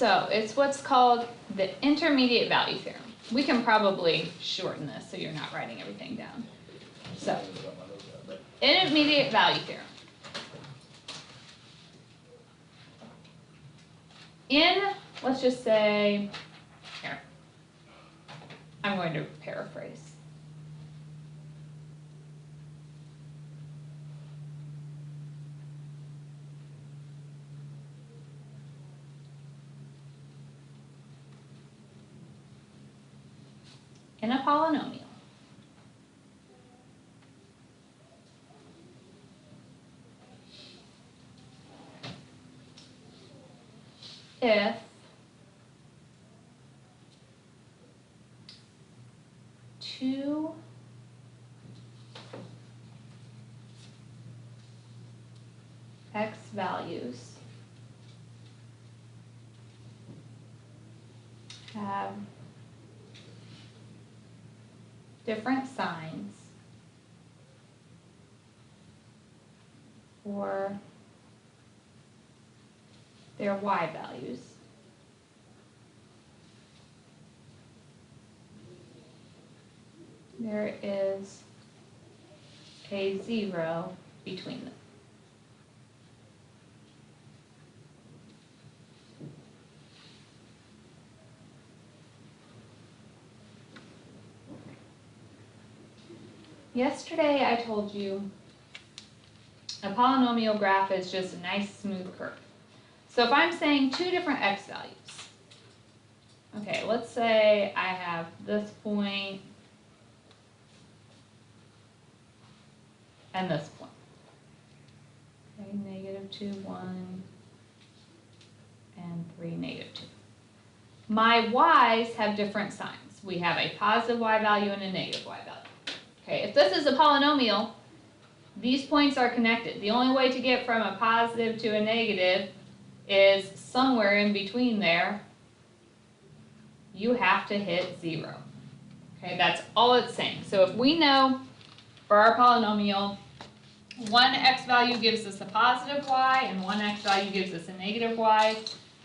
So it's what's called the intermediate value theorem. We can probably shorten this so you're not writing everything down. So, intermediate value theorem. Let's just say, here, I'm going to paraphrase. In a polynomial, if two x values have different signs for their y values, there is a 0 between them. Yesterday I told you a polynomial graph is just a nice smooth curve. So if I'm saying two different x values, okay, let's say I have this point and this point. Okay, -2, 1, and 3, -2. My y's have different signs. We have a positive y value and a negative y value. Okay, if this is a polynomial, these points are connected. The only way to get from a positive to a negative is somewhere in between there. You have to hit 0. Okay, that's all it's saying. So if we know for our polynomial, one x value gives us a positive y and one x value gives us a negative y,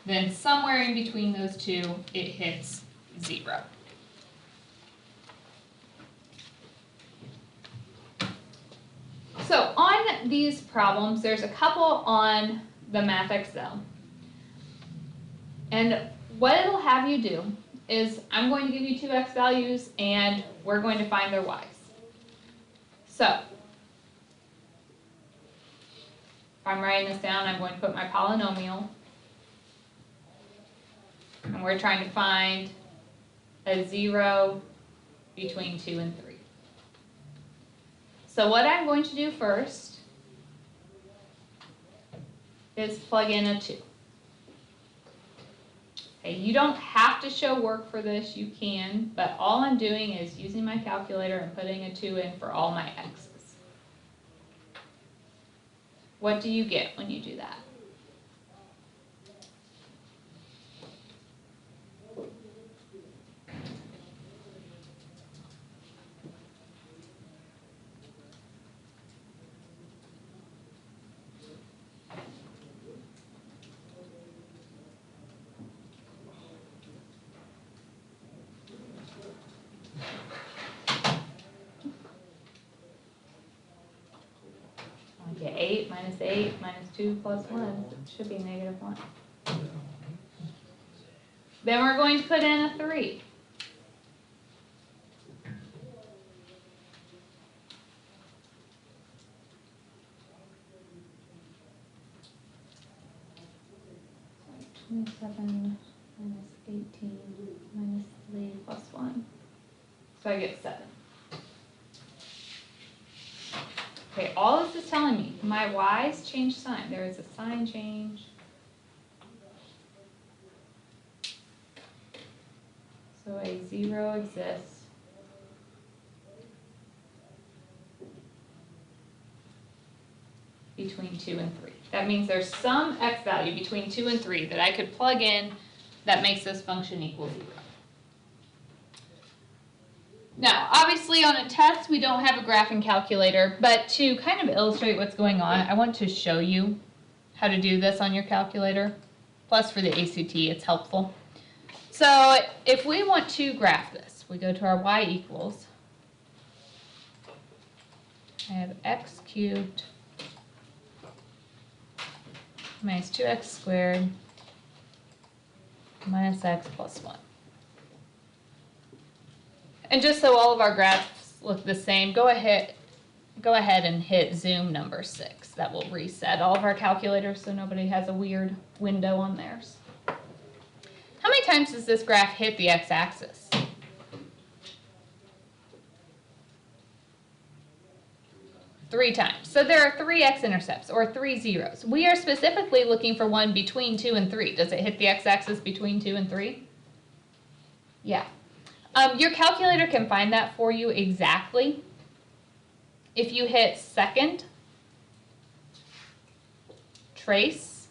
then somewhere in between those two, it hits 0. So on these problems, there's a couple on the MathXL. And what it'll have you do is I'm going to give you two x values and we're going to find their y's. So if I'm writing this down, I'm going to put my polynomial. And we're trying to find a 0 between 2 and 3. So what I'm going to do first is plug in a 2. Okay, you don't have to show work for this, you can, but all I'm doing is using my calculator and putting a 2 in for all my x's. What do you get when you do that? Okay, 8 minus 8 minus 2 plus 1 should be -1. Then we're going to put in a 3. So 27 minus 18 minus 3 plus 1. So I get 7. Okay, all this is telling me, my y's change sign. There is a sign change. So a 0 exists. Between 2 and 3. That means there's some x value between 2 and 3 that I could plug in that makes this function equal 0. Now, obviously on a test, we don't have a graphing calculator, but to kind of illustrate what's going on, I want to show you how to do this on your calculator. Plus for the ACT, it's helpful. So if we want to graph this, we go to our y equals. I have x cubed minus 2x squared minus x plus 1. And just so all of our graphs look the same, go ahead and hit zoom number 6. That will reset all of our calculators so nobody has a weird window on theirs. How many times does this graph hit the x-axis? 3 times. So there are 3 x-intercepts, or 3 zeros. We are specifically looking for one between 2 and 3. Does it hit the x-axis between 2 and 3? Yeah. Your calculator can find that for you exactly. If you hit second, trace,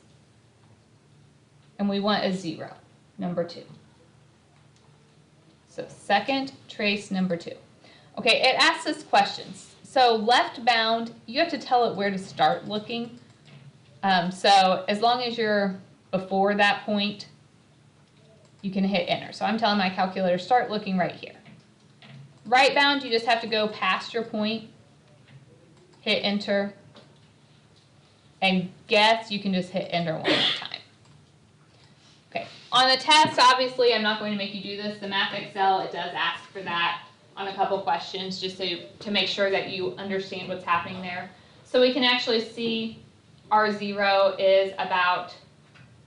and we want a 0, number 2. So second, trace, number 2. Okay, it asks us questions. So left bound, you have to tell it where to start looking. So as long as you're before that point, you can hit enter. So I'm telling my calculator, start looking right here. Right bound, you just have to go past your point, hit enter, and guess you can just hit enter one more time. Okay, on the test, obviously, I'm not going to make you do this. The Math Excel, it does ask for that on a couple questions, just to make sure that you understand what's happening there. So we can actually see our 0 is about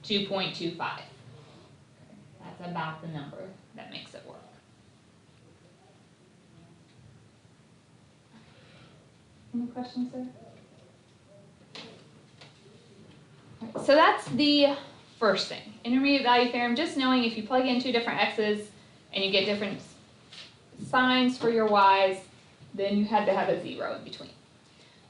2.25. That's about the number that makes it work. Any questions there? Right, so that's the first thing. Intermediate value theorem, just knowing if you plug in 2 different x's and you get different signs for your y's, then you had to have a 0 in between.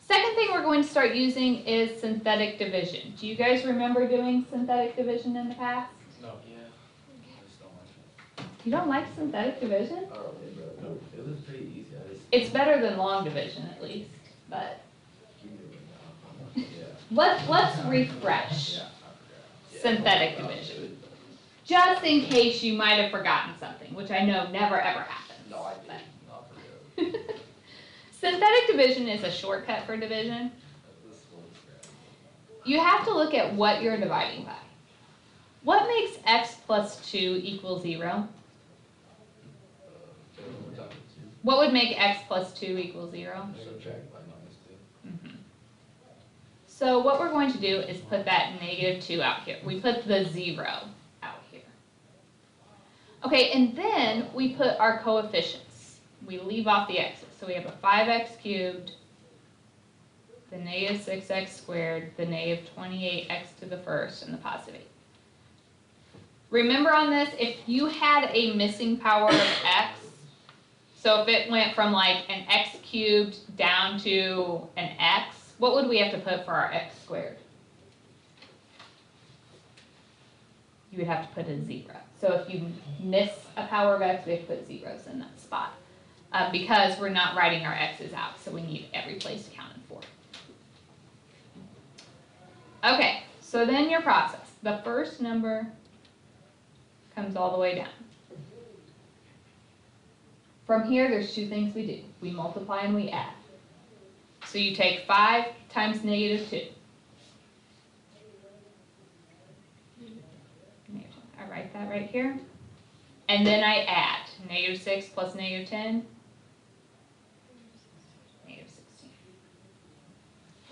Second thing we're going to start using is synthetic division. Do you guys remember doing synthetic division in the past? No, yeah. I just don't like it. You don't like synthetic division? Oh, no, it was pretty easy. It's better than long division at least, but Yeah. let's refresh Yeah, I forgot. synthetic division. Just in case you might have forgotten something, which I know never ever happens. No, I didn't. I forgot. Synthetic division is a shortcut for division. This one's great. You have to look at what you're dividing by. What makes x plus 2 equal 0? We're talking What would make x plus 2 equal 0? 2. Subtract by -2. So what we're going to do is put that -2 out here. We put the 0 out here. Okay, and then we put our coefficients. We leave off the x's. So we have a 5x cubed, the -6x squared, the -28x to the first, and the +8. Remember on this, if you had a missing power of x, so if it went from like an x cubed down to an x, what would we have to put for our x squared? You would have to put a 0. So if you miss a power of x, we have to put zeros in that spot. Because we're not writing our x's out, so we need every place accounted for. Okay, so then your process. The first number comes all the way down. From here, there's 2 things we do. We multiply and we add. So you take 5 times -2. I write that right here. And then I add -6 plus -10. -16.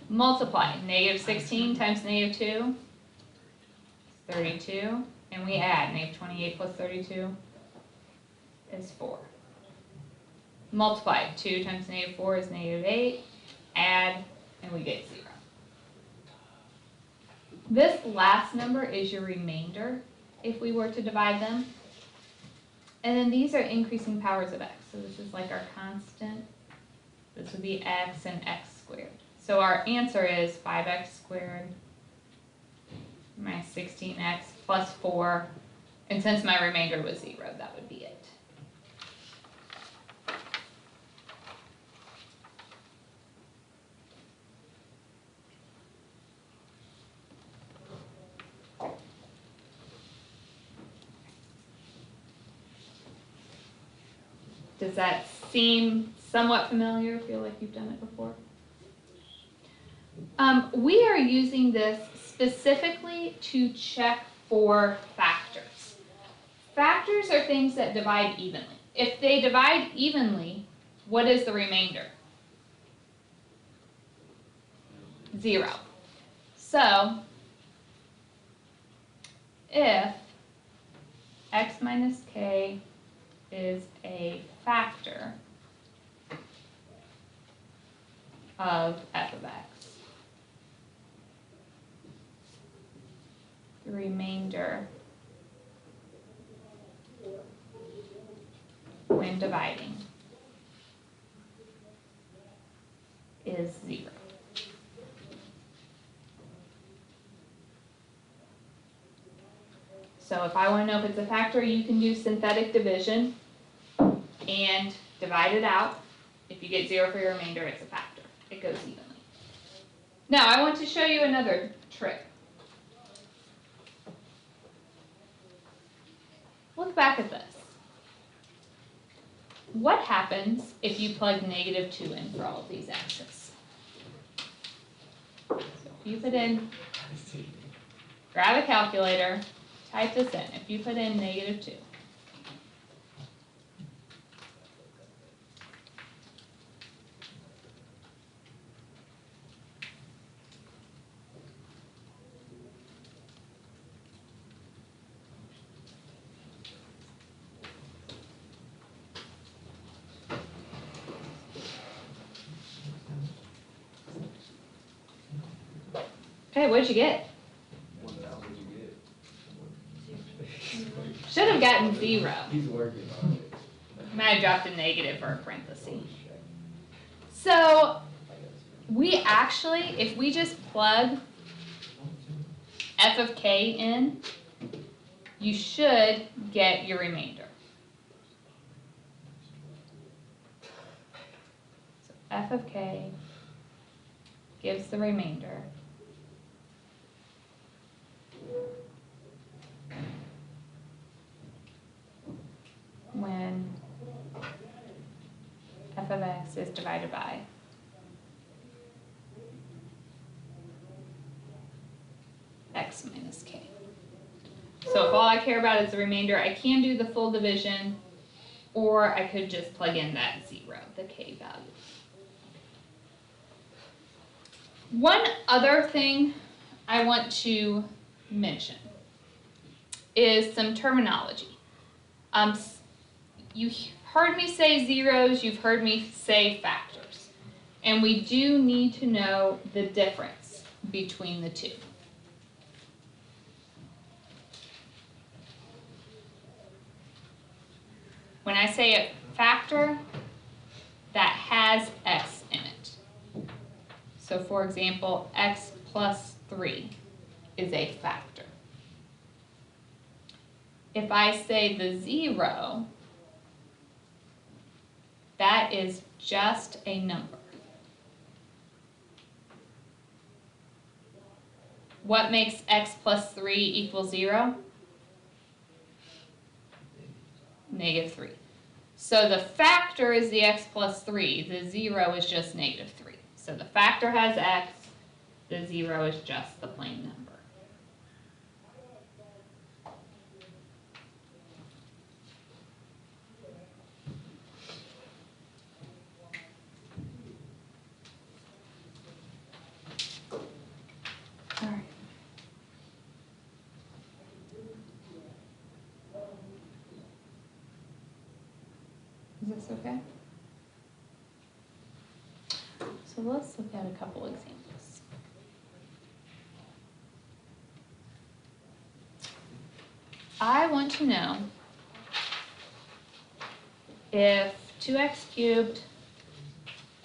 Multiply -16 times -2. 32. And we add -28 plus 32 is 4. Multiply 2 times -4 is -8. Add, and we get 0. This last number is your remainder if we were to divide them. And then these are increasing powers of x. So this is like our constant. This would be x and x squared. So our answer is 5x squared minus 16x plus 4. And since my remainder was 0, that would be it. Does that seem somewhat familiar? Feel like you've done it before? We are using this specifically to check for factors. Factors are things that divide evenly. If they divide evenly, what is the remainder? 0. So, if x minus k is a factor of f of x, the remainder when dividing is 0. So if I want to know if it's a factor, you can do synthetic division and divide it out. If you get 0 for your remainder, it's a factor. It goes evenly. Now I want to show you another trick. Look back at this. What happens if you plug -2 in for all of these x's? So if you put in, grab a calculator, type this in. If you put in -2, okay, what'd you get? What you get? Should have gotten 0. He's working on it. I might have dropped a negative or a parenthesis. So we actually, if we just plug f of k in, you should get your remainder. So f of k gives the remainder. When f of x is divided by x minus k. So if all I care about is the remainder, I can do the full division, or I could just plug in that 0, the k value. One other thing I want to mention is some terminology. You heard me say zeros, you've heard me say factors, and we do need to know the difference between the two. When I say a factor, that has x in it. So for example, x plus 3 is a factor. If I say the 0, that is just a number. What makes x plus 3 equal 0? -3. So the factor is the x plus 3. The 0 is just -3. So the factor has x. The 0 is just the plain number. All right. Is this okay? So let's look at a couple examples. I want to know if 2x cubed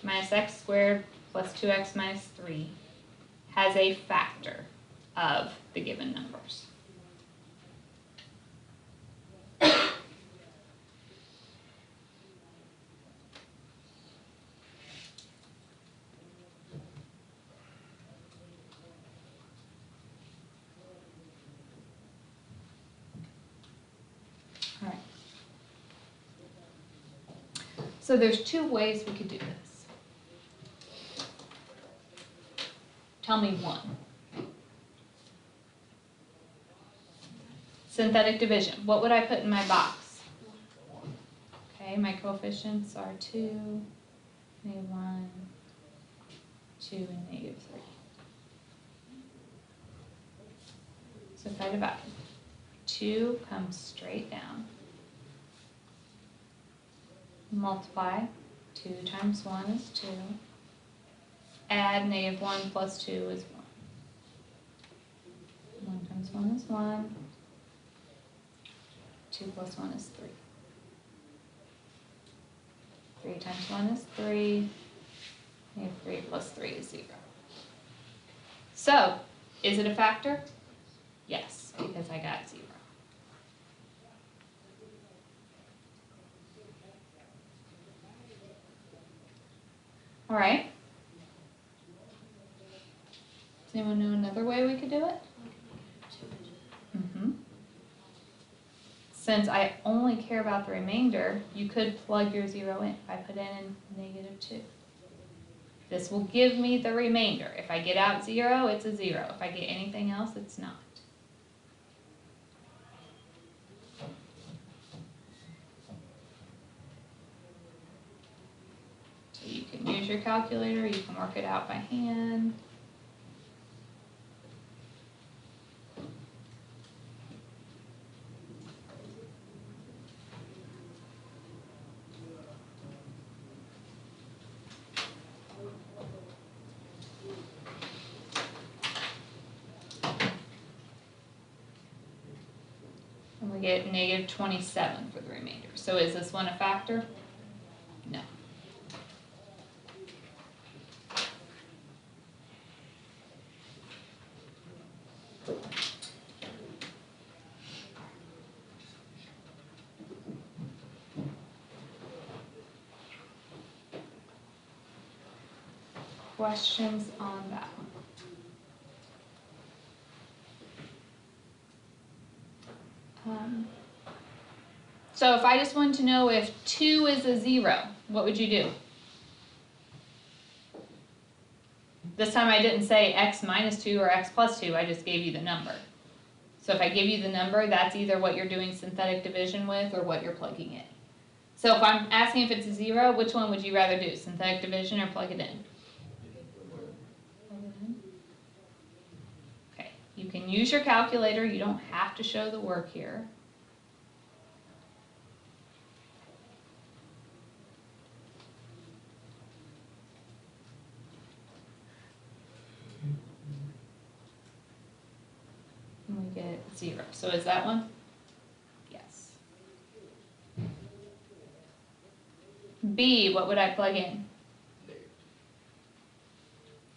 minus x squared plus 2x minus 3 has a factor of the given numbers. So there's two ways we could do this. Tell me one. Synthetic division. What would I put in my box? Okay, my coefficients are 2, -1, 2, and -3. So if I divide, 2 comes straight down. Multiply, 2 times 1 is 2. Add -1 plus 2 is 1. 1 times 1 is 1. 2 plus 1 is 3. 3 times 1 is 3. -3 plus 3 is 0. So, is it a factor? Yes, because I got 0. All right. Does anyone know another way we could do it? Since I only care about the remainder, you could plug your 0 in. If I put in -2. This will give me the remainder. If I get out 0, it's a 0. If I get anything else, it's not. So you can use your calculator, you can work it out by hand. And we get -27 for the remainder. So is this one a factor? No. Questions on that one? So if I just wanted to know if 2 is a 0, what would you do? This time I didn't say x minus 2 or x plus 2, I just gave you the number. So if I give you the number, that's either what you're doing synthetic division with or what you're plugging in. So if I'm asking if it's a 0, which one would you rather do, synthetic division or plug it in? Okay, you can use your calculator, you don't have to show the work here. And we get 0. So is that one? Yes. B, what would I plug in?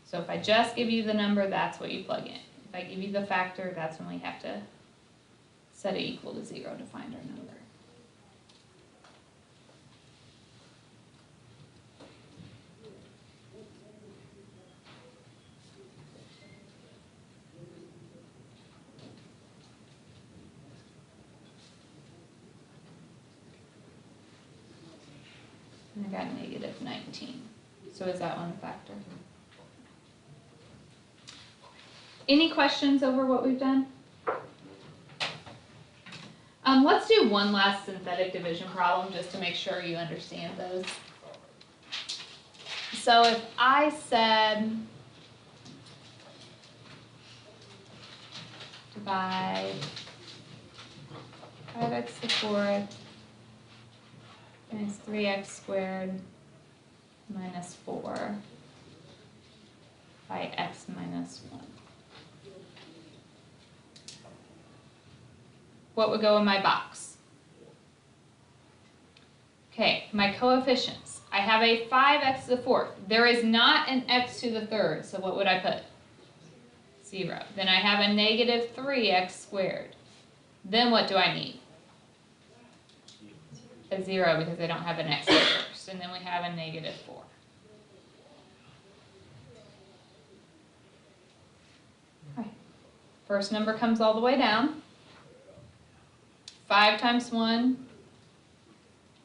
So if I just give you the number, that's what you plug in. If I give you the factor, that's when we have to set it equal to 0 to find our number. And I got -19. So is that one a factor? Any questions over what we've done? Let's do one last synthetic division problem just to make sure you understand those. So if I said divide 5x to the 4th minus 3x squared minus 4 by x minus 1. What would go in my box? Okay, my coefficients. I have a 5x to the 4th. There is not an x to the 3rd, so what would I put? 0. Then I have a -3x squared. Then what do I need? A 0 because I don't have an x first. And then we have a -4. Okay. First number comes all the way down. 5 times 1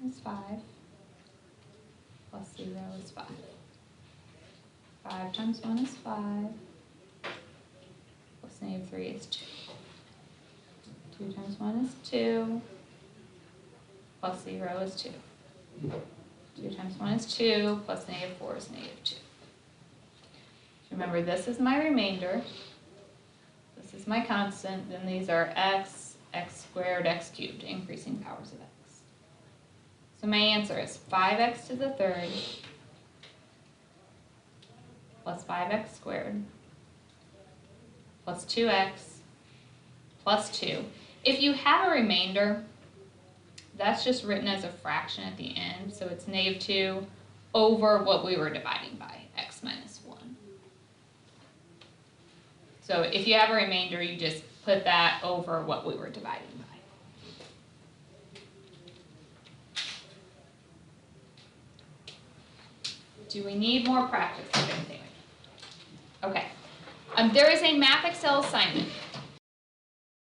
is 5. plus 0 is 5. 5 times 1 is 5, plus -3 is 2. 2 times 1 is 2, plus 0 is 2. 2 times 1 is 2, plus -4 is -2. Remember, this is my remainder, this is my constant, then these are x, x squared, x cubed, increasing powers of x. So my answer is 5x to the third plus 5x squared plus 2x plus 2. If you have a remainder, that's just written as a fraction at the end, so it's -2 over what we were dividing by, x minus 1. So if you have a remainder, you just put that over what we were dividing by. Do we need more practice with anything? Okay. There is a Math Excel assignment